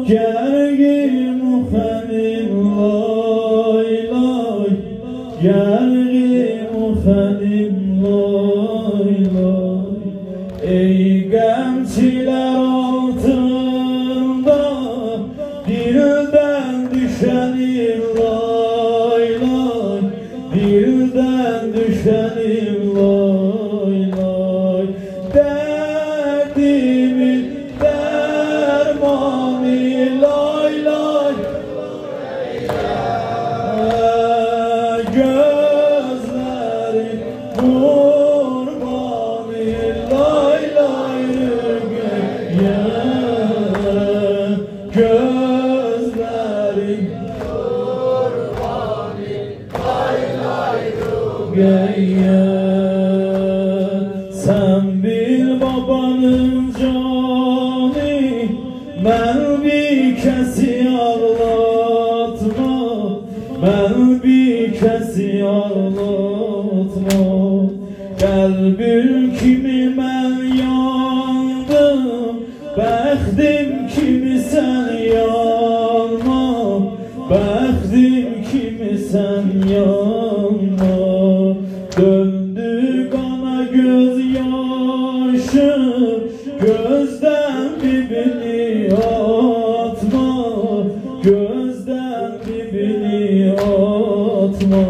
Gergim uxenim lay lay, gergim uxenim lay lay. Ey qəmçilər altında dildən düşənim lay lay, dildən düşənim lay lay. Derdimin dermanı lay lay, gözlerim kurbanı lay lay, gözlerim kurbanı lay lay rügeye. Sen bil babanın canı, ben bir kesi ağlatma, ben bir kesi ağlatma. Kalbim kimi ben yandım, bəxtim kimi sen yanma, bəxtim kimi sen yanma. Döndü kana göz yaşım, gözden birbirini atma, gözden birbirini atma.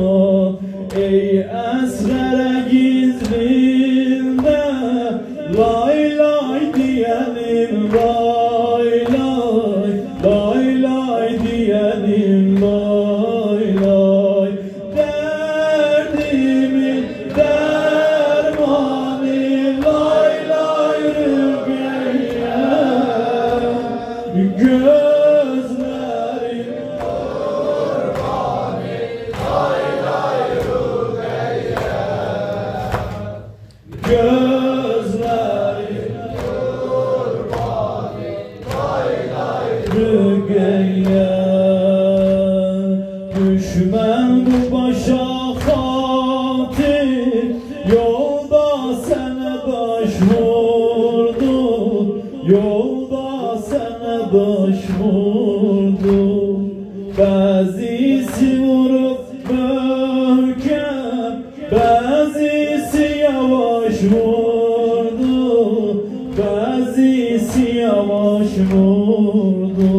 Ey əsrərə gizlində lay lay diyelim lay lay, lay lay diyelim lay lay. Derdimin dermanı lay lay rügeye, gözlerim kurbanı lay lay rügeye, gözlerim kurbanı lay lay rügeye. Düşmən bu başa xatir, yolda sənə daş vurdu, yolda sənə daş vurdu. Bəzisi vurub möhkəm, bəzisi yavaş vurdu, bəzisi yavaş vurdu.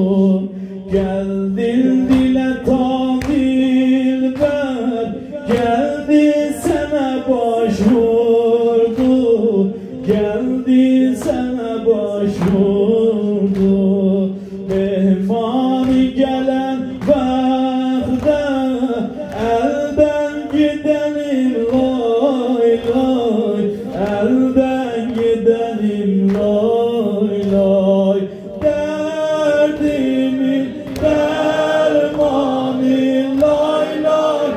Geldin dile ta dilber, geldi sana baş vurdu, geldi sana baş vurdu. Mehmani gelen vaxtda elden gidelim lay lay, elden gidelim lay lay. Derdimin dermanı lay lay,